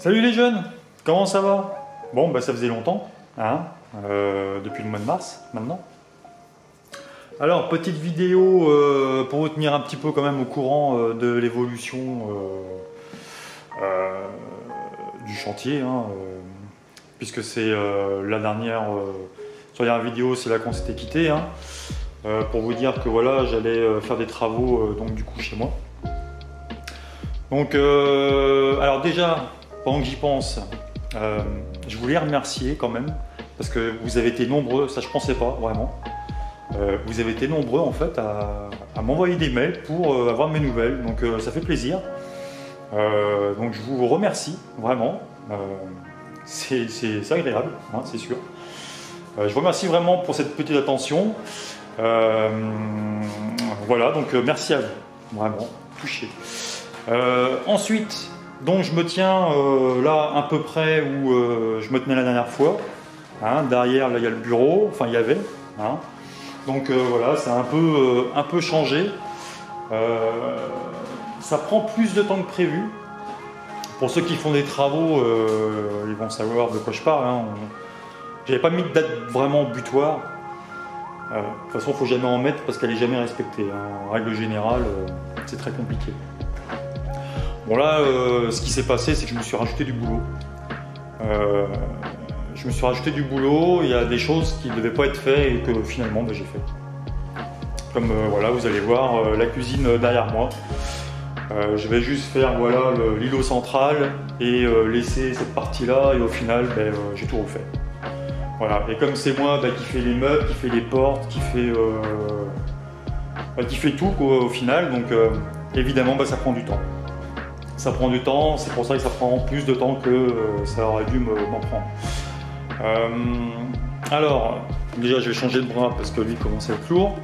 Salut les jeunes, comment ça va? Bon, bah ça faisait longtemps, hein, depuis le mois de mars maintenant. Alors, petite vidéo pour vous tenir un petit peu quand même au courant de l'évolution du chantier, hein, puisque c'est la dernière vidéo, c'est là qu'on s'était quitté, hein, pour vous dire que voilà, j'allais faire des travaux donc du coup chez moi. Donc, alors déjà, pendant que j'y pense, je voulais remercier quand même, parce que vous avez été nombreux, ça je pensais pas vraiment, vous avez été nombreux en fait à m'envoyer des mails pour avoir mes nouvelles, donc ça fait plaisir. Donc je vous remercie vraiment, c'est agréable, hein, c'est sûr. Je vous remercie vraiment pour cette petite attention. Voilà, donc merci à vous, vraiment, touché. Ensuite, donc je me tiens là à peu près où je me tenais la dernière fois, hein, derrière là il y a le bureau, enfin il y avait, hein. Donc voilà, ça a un peu changé, ça prend plus de temps que prévu. Pour ceux qui font des travaux, ils vont savoir de quoi je parle, hein. J'avais pas mis de date vraiment butoir, de toute façon il ne faut jamais en mettre parce qu'elle n'est jamais respectée, hein. En règle générale, c'est très compliqué. Bon là, ce qui s'est passé, c'est que je me suis rajouté du boulot. Il y a des choses qui ne devaient pas être faites et que finalement j'ai fait. Comme voilà, vous allez voir la cuisine derrière moi. Je vais juste faire voilà, l'îlot central et laisser cette partie-là et au final j'ai tout refait. Voilà. Et comme c'est moi qui fais les meubles, qui fais les portes, qui fait tout quoi, au final, donc évidemment ça prend du temps. Ça prend du temps, c'est pour ça que ça prend plus de temps que ça aurait dû m'en prendre. Alors, déjà je vais changer de bras parce que lui commence à être lourd.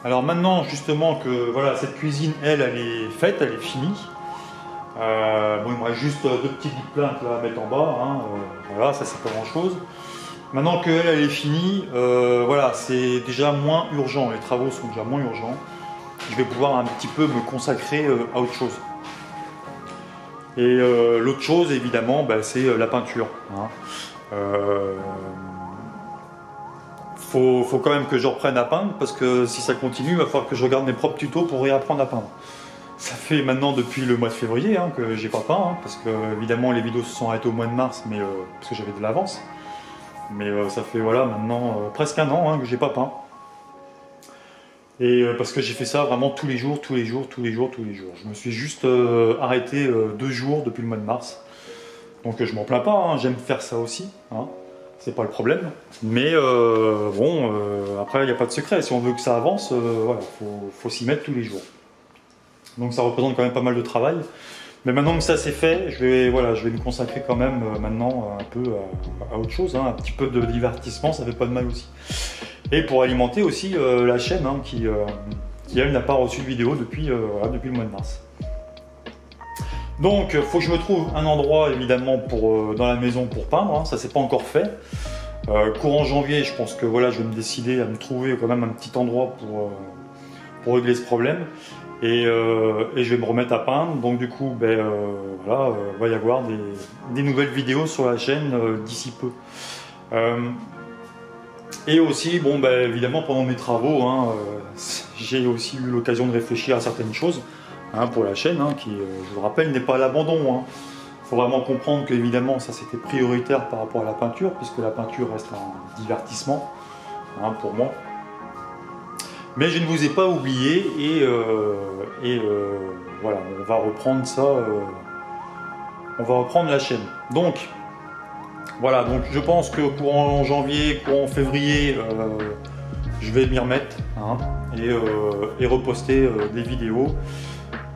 Alors maintenant justement que voilà, cette cuisine elle est faite, elle est finie. Bon, il me reste juste deux petites plaintes là, à mettre en bas, hein, voilà, ça c'est pas grand chose. Maintenant qu'elle elle est finie, voilà, c'est déjà moins urgent, les travaux sont déjà moins urgents. Je vais pouvoir un petit peu me consacrer à autre chose. Et l'autre chose, évidemment, c'est la peinture, hein. Faut quand même que je reprenne à peindre, parce que si ça continue, il va falloir que je regarde mes propres tutos pour réapprendre à peindre. Ça fait maintenant depuis le mois de février hein, que j'ai pas peint, hein, parce que évidemment les vidéos se sont arrêtées au mois de mars, mais parce que j'avais de l'avance. Mais ça fait voilà maintenant presque un an hein, que j'ai pas peint. Et parce que j'ai fait ça vraiment tous les jours. Je me suis juste arrêté 2 jours depuis le mois de mars. Donc je m'en plains pas, hein, j'aime faire ça aussi, hein, c'est pas le problème. Mais bon, après il n'y a pas de secret, si on veut que ça avance, voilà, faut s'y mettre tous les jours. Donc ça représente quand même pas mal de travail. Mais maintenant que ça c'est fait, je vais me consacrer quand même maintenant un peu à autre chose, hein, un petit peu de divertissement, ça fait pas de mal aussi. Et pour alimenter aussi la chaîne hein, qui elle n'a pas reçu de vidéo depuis, voilà, depuis le mois de mars. Donc il faut que je me trouve un endroit évidemment dans la maison pour peindre, hein, ça c'est pas encore fait. Courant janvier, je pense que voilà, je vais me décider à me trouver quand même un petit endroit pour régler ce problème. Et je vais me remettre à peindre, donc du coup voilà, va y avoir des nouvelles vidéos sur la chaîne d'ici peu. Et aussi, bon, évidemment pendant mes travaux, hein, j'ai aussi eu l'occasion de réfléchir à certaines choses hein, pour la chaîne, hein, qui, je vous le rappelle, n'est pas à l'abandon. Hein. Faut vraiment comprendre que évidemment ça c'était prioritaire par rapport à la peinture, puisque la peinture reste un divertissement hein, pour moi. Mais je ne vous ai pas oublié et voilà, on va reprendre ça, on va reprendre la chaîne. Donc, voilà, donc je pense que courant janvier, courant février, je vais m'y remettre hein, et reposter des vidéos.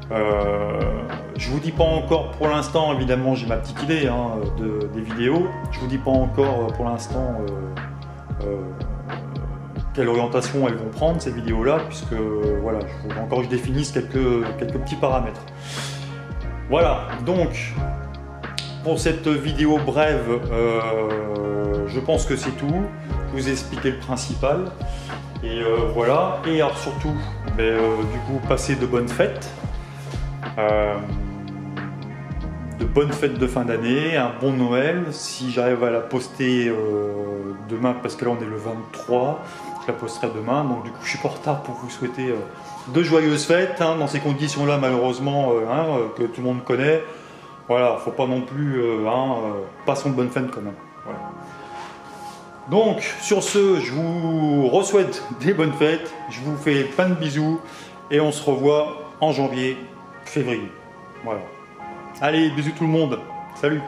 Je vous dis pas encore pour l'instant, évidemment j'ai ma petite idée hein, des vidéos. Je vous dis pas encore pour l'instant quelle orientation elles vont prendre ces vidéos là, puisque voilà, il faut encore que je définisse quelques petits paramètres. Voilà, donc pour cette vidéo brève, je pense que c'est tout. Je vous ai expliqué le principal. Et voilà, et alors surtout, du coup, passez de bonnes fêtes. de bonnes fêtes de fin d'année, un bon Noël. Si j'arrive à la poster demain, parce que là on est le 23, je la posterai demain. Donc du coup je suis pas en retard pour vous souhaiter de joyeuses fêtes, hein, dans ces conditions-là malheureusement que tout le monde connaît. Voilà, faut pas non plus, passons de bonnes fêtes quand même. Voilà. Donc sur ce, je vous re-souhaite des bonnes fêtes, je vous fais plein de bisous et on se revoit en janvier, février. Voilà. Allez, bisous tout le monde. Salut.